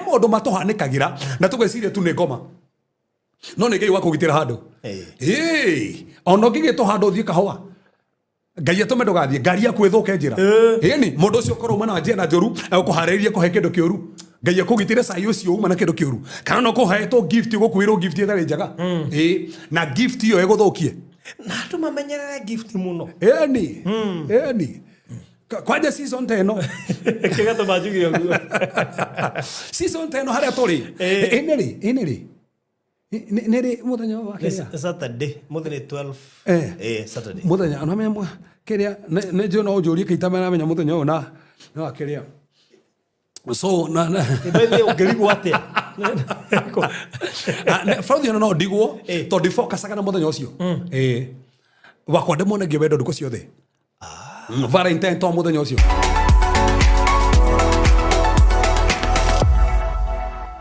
maundu matuhanikagira na tugeciria tu ni ngoma no ni Ngai wa kugitira handu ono ngigitwo handu thie kahwa Ngai atume ndugathie ngari yaku ithuke njira ni mundu ucio korwo mana njia na njoru akuharĩria kuhe kindu kiuru Ngai akugitire sai ucio uma na kindu kiuru kana no kuhetwo gift gukwirwo gift ithari njaga na gift iyo iguthukie na andu mamenyerere gift muno ni kwaje season 10 kigato majugi yoguo season 10 haria turi iniri nere muthenya wa kiria Saturday muthenya 12 Saturday muthenya no memwe kiria ne jona ujurie kitamena menya muthenya ona no kiria so na ibele ugerigo ate Fraudio no digwo to defocus kana muthenya ucio wakwa ndemone ngĩwendo ndukũ ciothe Valentine to muthenya ucio